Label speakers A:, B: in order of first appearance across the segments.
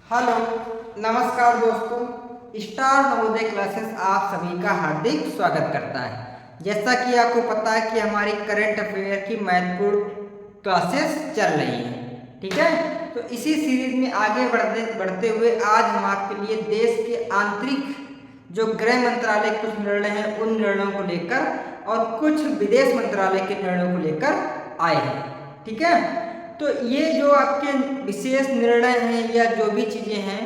A: Hello, नमस्कार दोस्तों। Star Navodaya classes आप सभी का हार्दिक स्वागत करता है। जैसा कि आपको पता है कि हमारी करंट अफेयर की महत्वपूर्ण क्लासेस चल रही हैं, ठीक है। तो इसी सीरीज में आगे बढ़ते हुए आज हम आपके लिए देश के आंतरिक जो गृह मंत्रालय कुछ निर्णय हैं उन निर्णयों को लेकर और कुछ विदेश मंत्रालय के निर्णयों को लेकर आए हैं, ठीक है। तो ये जो आपके विशेष निर्णय हैं या जो भी चीज़ें हैं,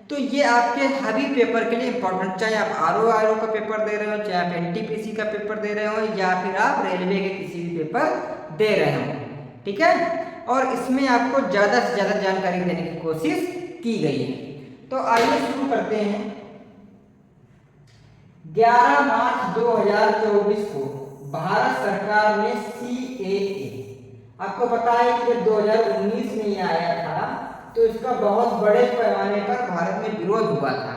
A: तो ये आपके सभी पेपर के लिए इम्पोर्टेंट, चाहे आप आर ओ का पेपर दे रहे हो, चाहे आप एनटीपीसी का पेपर दे रहे हो, या फिर आप रेलवे के किसी भी पेपर दे रहे हो, ठीक है। और इसमें आपको ज़्यादा से ज़्यादा जानकारी देने की कोशिश की गई है। तो आइए शुरू करते हैं। 11 मार्च 2024 को भारत सरकार ने CAA, आपको पता है कि जब 2019 में ये आया था तो इसका बहुत बड़े पैमाने पर भारत में विरोध हुआ था,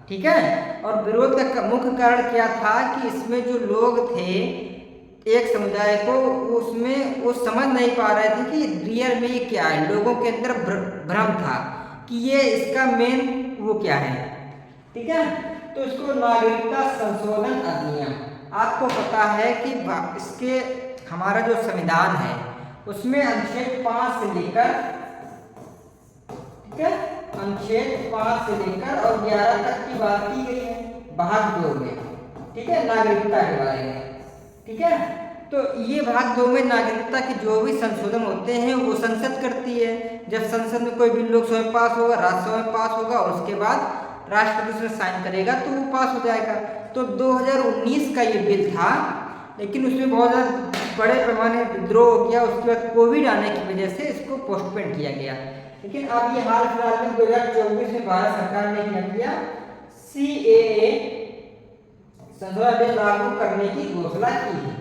A: ठीक है। और विरोध का मुख्य कारण क्या था कि इसमें जो लोग थे एक समुदाय को, उसमें वो समझ नहीं पा रहे थे कि रियल में ये क्या है। लोगों के अंदर भ्रम था कि ये इसका मेन वो क्या है, ठीक है। तो इसको नागरिकता संशोधन अधिनियम, आपको पता है कि इसके हमारा जो संविधान है उसमें अनुच्छेद 5 से लेकर, ठीक है, अनुच्छेद 5 से लेकर और 11 तक की बात की गई है भाग 2 में, ठीक है, नागरिकता के बारे में, ठीक है। तो ये भाग 2 में नागरिकता के जो भी संशोधन होते हैं वो संसद करती है। जब संसद में कोई बिल लोकसभा में पास होगा, राज्यसभा में पास होगा और उसके बाद राष्ट्रपति उसमें साइन करेगा तो वो पास हो जाएगा। तो 2019 का ये बिल था, लेकिन उसमें बहुत ज़्यादा बड़े पैमाने विद्रोह हो गया। उसके बाद कोविड आने की वजह से इसको पोस्टपोन किया गया। लेकिन अब ये हाल फिलहाल में 2024 में भारत सरकार ने क्या किया, CAA संशोधन बिल लागू करने की घोषणा की है।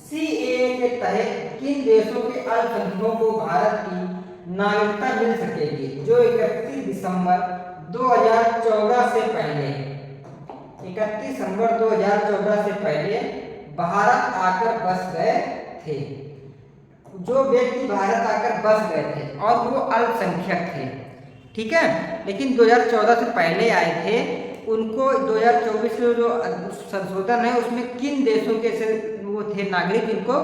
A: CAA के तहत किन देशों के अल्पसंख्यकों को भारत की नागरिकता मिल सकेगी जो 31 दिसंबर 2014 से पहले, 31 दिसंबर 2014 से पहले भारत आकर बस गए थे। जो व्यक्ति भारत आकर बस गए थे और वो अल्पसंख्यक थे, ठीक है, लेकिन 2014 से पहले आए थे, उनको 2024 में जो संशोधन है उसमें किन देशों के से वो थे नागरिक, इनको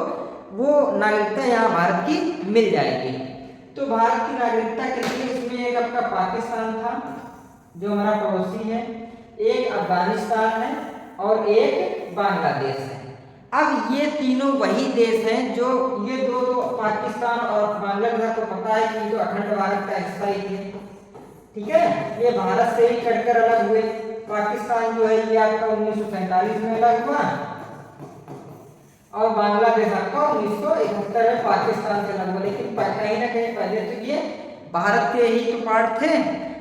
A: वो नागरिकता यहाँ भारत की मिल जाएगी। तो भारत की नागरिकता के लिए इसमें एक आपका पाकिस्तान था जो हमारा पड़ोसी है, एक अफगानिस्तान है और एक बांग्लादेश है। अब ये तीनों वही देश हैं जो ये दो पाकिस्तान और बांग्लादेश को पता है कि जो अखंड भारत का हिस्सा ही है, ठीक है, ये भारत से ही कटकर अलग हुए। पाकिस्तान जो है ये आपका 1947 में अलग हुआ और बांग्लादेश आपका 1971 में पाकिस्तान से अलग हुआ। लेकिन कहीं ना कहीं पहले तो ये भारत के ही तो पार्ट थे।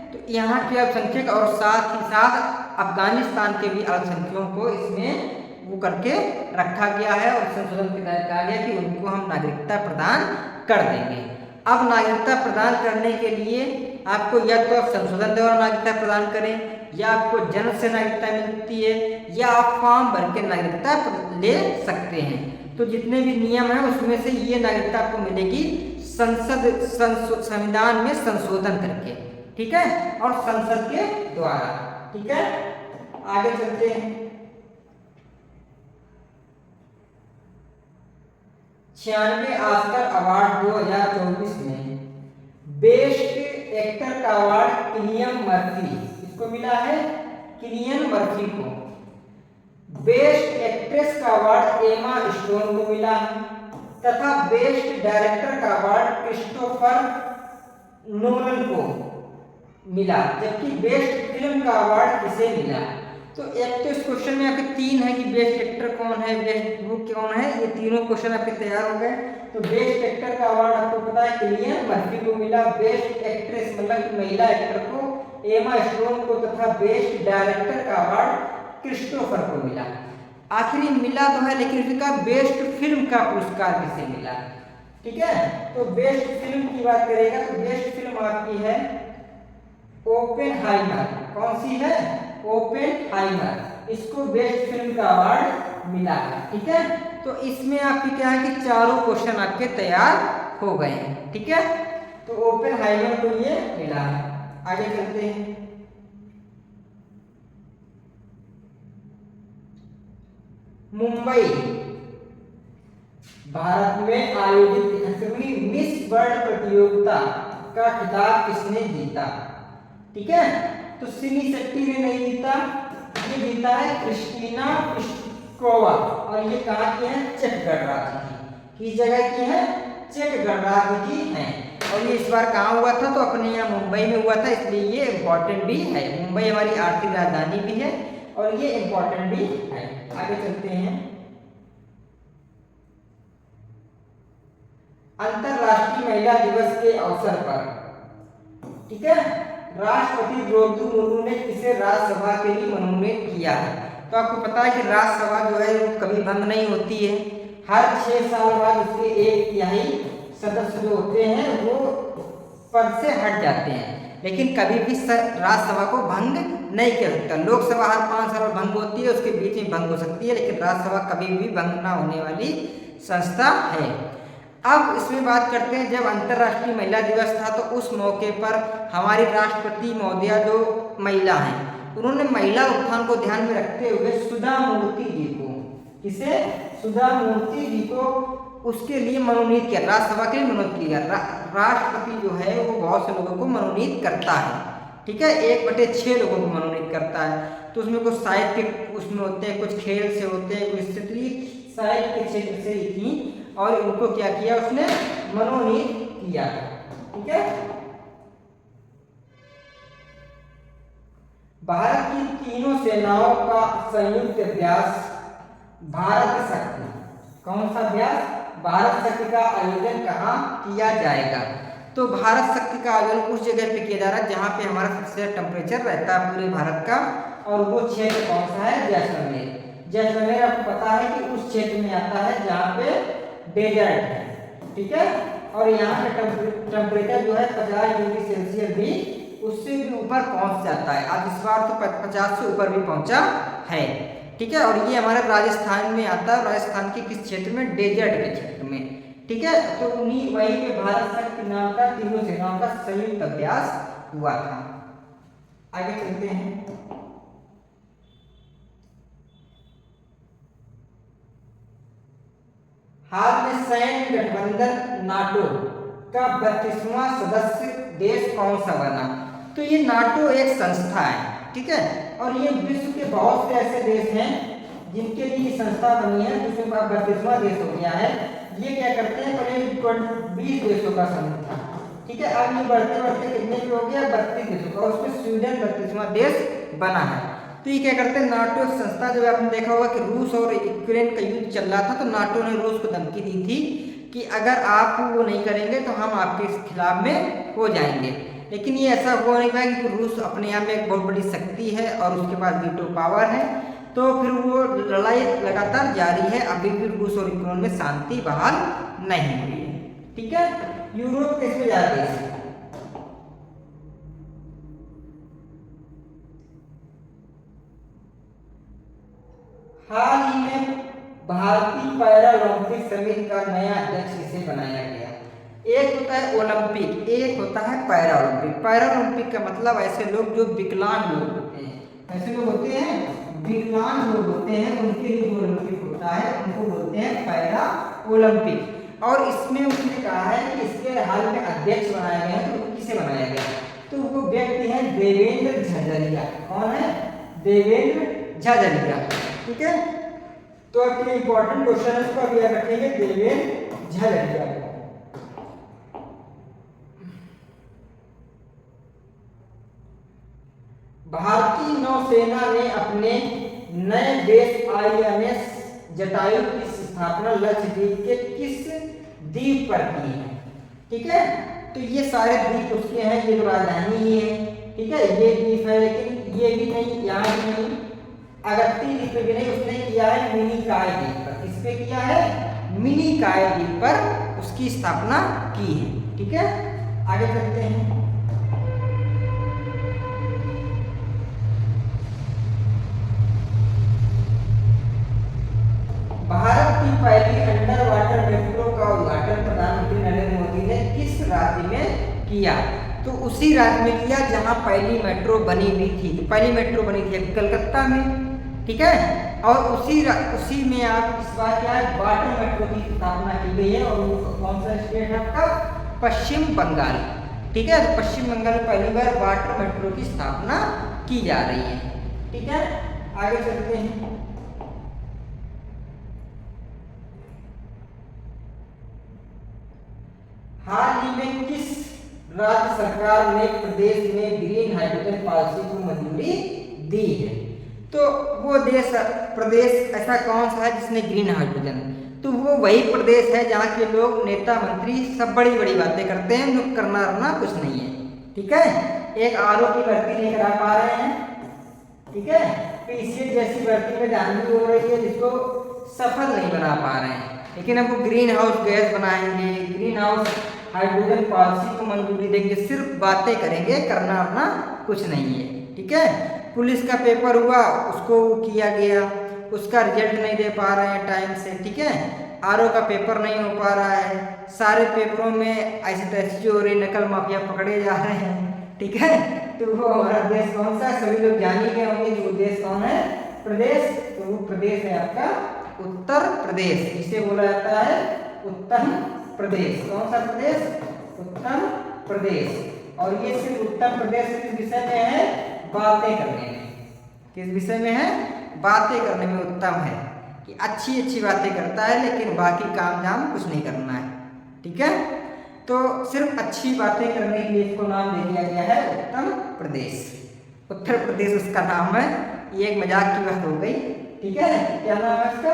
A: तो यहाँ के अल्पसंख्यक और साथ ही साथ अफगानिस्तान के भी अल्पसंख्यकों को इसमें वो करके रखा गया है और संशोधन के तहत कहा गया कि उनको हम नागरिकता प्रदान कर देंगे। अब नागरिकता प्रदान करने के लिए आपको या तो आप संशोधन द्वारा नागरिकता प्रदान करें, या आपको जन्म से नागरिकता मिलती है, या आप फॉर्म भर के नागरिकता ले सकते हैं। तो जितने भी नियम हैं उसमें से ये नागरिकता आपको मिलेगी संविधान में संशोधन करके, ठीक है, और संसद के द्वारा, ठीक है। आगे चलते हैं। 96 ऑस्कर अवार्ड 2024 में बेस्ट एक्टर का अवार्ड किलियन मर्फी, इसको मिला है किलियन मर्फी को। बेस्ट एक्ट्रेस का अवार्ड एमा स्टोन को मिला है तथा बेस्ट डायरेक्टर का अवार्ड क्रिस्टोफर नोलन को मिला। जबकि बेस्ट फिल्म का अवार्ड किसे मिला? तो एक तो इस क्वेश्चन में आपके 3 है कि बेस्ट एक्टर कौन है, बेस्ट बुक कौन है, ये तीनों क्वेश्चन आपके तैयार हो गए। तो बेस्ट एक्टर का अवार्ड आपको पता है किलियन मर्फी को मिला, बेस्ट एक्ट्रेस मतलब महिला एक्टर को एमा स्टोन को, तथा बेस्ट डायरेक्टर का अवार्ड क्रिस्टोफर को मिला। आखिरी मिला तो है, लेकिन इसका बेस्ट फिल्म का पुरस्कार किसे मिला, ठीक है। तो बेस्ट फिल्म की बात करेगा तो बेस्ट फिल्म आपकी है ओपेनहाइमर। कौन सी है? ओपेनहाइमर। इसको बेस्ट फिल्म का अवार्ड मिला है, ठीक है। तो इसमें आपकी क्या है कि चारों क्वेश्चन आपके तैयार हो गए हैं, ठीक है। तो ओपेनहाइमर को ये मिला है। आगे चलते हैं। मुंबई भारत में आयोजित 61वीं मिस वर्ल्ड प्रतियोगिता का खिताब किसने जीता? ठीक है, तो सिनी शेट्टी ने नहीं जीता, ये जीता है क्रिस्टीना प्लिस्कोवा, और ये कहाँ की है? चेक गणराज्य की। किस जगह की है? चेक गणराज्य की है। और ये इस बार कहाँ हुआ था? तो अपने यहाँ मुंबई में हुआ था, इसलिए ये इम्पोर्टेंट भी है। मुंबई हमारी आर्थिक राजधानी भी है और ये इम्पोर्टेंट भी है। आगे चलते हैं। अंतरराष्ट्रीय महिला दिवस के अवसर पर, ठीक है, राष्ट्रपति द्रौपदी मुर्मू ने किसे राज्यसभा के लिए मनोनीत किया है? तो आपको पता है कि राज्यसभा जो है वो कभी भंग नहीं होती है, हर 6 साल बाद उसके 1/3 सदस्य जो होते हैं वो पद से हट जाते हैं, लेकिन कभी भी राज्यसभा को भंग नहीं कर सकता। लोकसभा हर 5 साल भंग होती है, उसके बीच में भंग हो सकती है, लेकिन राज्यसभा कभी भी भंग ना होने वाली संस्था है। अब इसमें बात करते हैं, जब अंतर्राष्ट्रीय महिला दिवस था तो उस मौके पर हमारी राष्ट्रपति महोदया जो महिला हैं, उन्होंने महिला उत्थान को ध्यान में रखते हुए सुधा मूर्ति जी को, किसे? सुधा मूर्ति जी को उसके लिए मनोनीत किया, राज्यसभा के लिए मनोनीत किया। राष्ट्रपति जो है वो बहुत से लोगों को मनोनीत करता है, ठीक है, 1/6 लोगों को मनोनीत करता है। तो उसमें कुछ साहित्य उसमें होते हैं, कुछ खेल से होते हैं, कुछ स्त्री साहित्य के क्षेत्र से ही थी, और उनको क्या किया? उसने मनोनीत किया, ठीक है। भारत की तीनों सेनाओं का संयुक्त अभ्यास भारत शक्ति, कौन सा अभ्यास? भारत शक्ति का आयोजन कहाँ किया जाएगा? तो भारत शक्ति का आयोजन उस जगह पे किया जा रहा है जहाँ पे हमारा सबसे टेम्परेचर रहता है पूरे भारत का, और वो क्षेत्र कौन सा है? जैसलमेर। जैसलमेर आपको पता है कि उस क्षेत्र में आता है जहाँ पे डेजर्ट है, ठीक है, और यहाँ का टेम्परेचर जो है 50 डिग्री सेल्सियस भी उससे भी ऊपर पहुँच जाता है। आज इस बार तो 50 से ऊपर भी पहुँचा है, ठीक है। और ये हमारे राजस्थान में आता है, राजस्थान के किस क्षेत्र में? डेजर्ट के क्षेत्र में, ठीक है। तो उन्हीं वहीं पे भारत शक्ति नाम का तीनों सेनाओं का संयुक्त अभ्यास हुआ था। आगे चलते हैं। हाल में सैन्य गठबंधन नाटो का 32वां सदस्य देश कौन सा बना? तो ये नाटो एक संस्था है, ठीक है, और ये विश्व के बहुत से ऐसे देश हैं जिनके लिए संस्था बनी है, जिसमें 32वां देश हो गया है। ये क्या करते हैं? पहले 20 देशों का समूह था, ठीक है, अब ये बढ़ते बढ़ते कितने भी हो गया? 32 देशों का, उसमें स्वीडन 32वां देश बना है। तो ये क्या करते हैं? नाटो संस्था, जब आपने देखा होगा कि रूस और यूक्रेन का युद्ध चल रहा था, तो नाटो ने रूस को धमकी दी थी कि अगर आप वो नहीं करेंगे तो हम आपके खिलाफ में हो जाएंगे। लेकिन ये ऐसा हुआ नहीं पाया क्योंकि रूस अपने आप में एक बहुत बड़ी शक्ति है और उसके पास वीटो पावर है, तो फिर वो लड़ाई लगातार जारी है। अभी भी रूस और यूक्रेन में शांति बहाल नहीं हुई है, ठीक है। यूरोप के इसमें जाते हैं। हाल ही में भारतीय पैरालंपिक समिति का नया अध्यक्ष किसे बनाया गया? एक होता है ओलंपिक, एक होता है पैरालंपिक। पैरालंपिक का मतलब ऐसे लोग जो विकलांग लोग होते हैं, ऐसे लोग होते हैं विकलांग लोग होते हैं, उनके लिए जो ओलंपिक होता है उनको बोलते हैं पैरा ओलंपिक। और इसमें उसने कहा है कि इसके हाल में अध्यक्ष बनाया गया है। तो किसे बनाया गया? तो वो व्यक्ति है देवेंद्र झझरिया। कौन है? देवेंद्र झझरिया, ठीक है। तो आपके इंपॉर्टेंट क्वेश्चन है, इसको अभी याद रखेंगे, देवेंद्र झझरिया। भारतीय नौसेना ने अपने नए बेस INS जटायु की स्थापना लक्षद्वीप के किस द्वीप पर की है? ठीक है, तो ये सारे द्वीप उसके हैं, ये तो राजधानी ही है, ठीक है, ये द्वीप है, लेकिन ये भी नहीं, यहाँ भी नहीं, अगत्ती द्वीप पे भी नहीं, उसने किया है मिनिकॉय द्वीप पर। किस पे किया है? मिनिकॉय द्वीप पर उसकी स्थापना की है, ठीक है। आगे चलते हैं। भारत की पहली अंडर वाटर मेट्रो का उद्घाटन प्रधानमंत्री नरेंद्र मोदी ने किस राज्य में किया। तो उसी राज्य में किया जहाँ पहली मेट्रो बनी हुई थी। तो पहली मेट्रो बनी थी कलकत्ता में, ठीक है। और उसी में आप इस बार क्या है, वाटर मेट्रो की स्थापना की गई है। और वो कौन सा स्टेट है आपका, पश्चिम बंगाल, ठीक है। तो पश्चिम बंगाल में पहली बार वाटर मेट्रो की स्थापना की जा रही है, ठीक है। आगे चलते हैं। हाल ही में किस राज्य सरकार ने प्रदेश में ग्रीन हाइड्रोजन पॉलिसी को मंजूरी दी है? तो वो प्रदेश ऐसा कौन सा है जिसने ग्रीन हाइड्रोजन, तो वो वही प्रदेश है जहाँ के लोग, नेता मंत्री सब बड़ी बड़ी बातें करते हैं, जो करना रना कुछ नहीं है, ठीक है। एक आरओ की भर्ती नहीं करा पा रहे हैं, ठीक है। पीसीएस जैसी भर्ती में धांधली हो रही है जिसको सफल नहीं बना पा रहे हैं, लेकिन अब वो ग्रीन हाउस गैस बनाएंगे, ग्रीन हाउस हाइड्रोजन पॉलिसी को मंजूरी देंगे, सिर्फ बातें करेंगे, करना अपना कुछ नहीं है, ठीक है। पुलिस का पेपर हुआ, उसको किया गया, उसका रिजल्ट नहीं दे पा रहे हैं टाइम से, ठीक है। आरओ का पेपर नहीं हो पा रहा है, सारे पेपरों में ऐसी तैसी हो रही, नकल माफिया पकड़े जा रहे हैं, ठीक है। तो वो हमारा देश कौन सा, सभी लोग जान ही गए होंगे कि वो देश कौन है, प्रदेश। तो वो प्रदेश है आपका उत्तर प्रदेश, इसे बोला जाता है उत्तर प्रदेश। कौन सा प्रदेश, उत्तर प्रदेश। और ये सिर्फ उत्तर प्रदेश किस विषय में है, बातें करने में, किस विषय में है, बातें करने में उत्तम है, कि अच्छी अच्छी बातें करता है, लेकिन बाकी काम धाम कुछ नहीं करना है, ठीक है। तो सिर्फ अच्छी बातें करने के लिए इसको नाम दे दिया गया है उत्तर प्रदेश। उत्तर प्रदेश उसका नाम है, ये एक मजाक की बात हो गई, ठीक है। क्या नाम है इसका,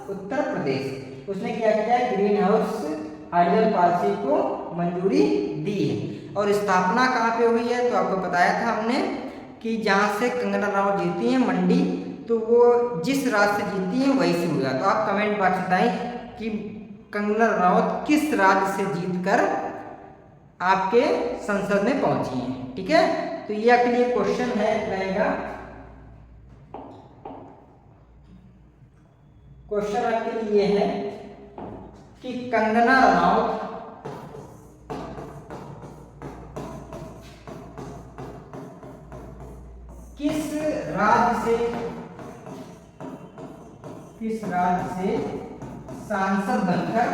A: उत्तर प्रदेश। उसने क्या किया, ग्रीन हाउस हाइड्रोजन पॉलिसी को मंजूरी दी है। और स्थापना कहाँ पे हुई है, तो आपको बताया था हमने कि जहाँ से कंगना रनावत जीती हैं मंडी, तो वो जिस राज्य से जीती हैं वहीं से हुआ। तो आप कमेंट बॉक्स बताएं कि कंगना रनावत किस राज्य से जीतकर आपके संसद में पहुंची हैं, ठीक है। तो ये आपके लिए क्वेश्चन है रहेगा, क्वेश्चन आपके लिए है कि कंगना रनावत किस राज्य से सांसद बनकर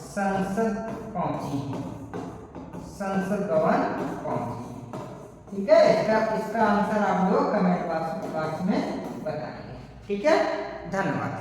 A: संसद पहुंची है, संसद भवन पहुंची, ठीक है। इसका आंसर आप लोग कमेंट बॉक्स में बताएंगे, ठीक है। धन्यवाद।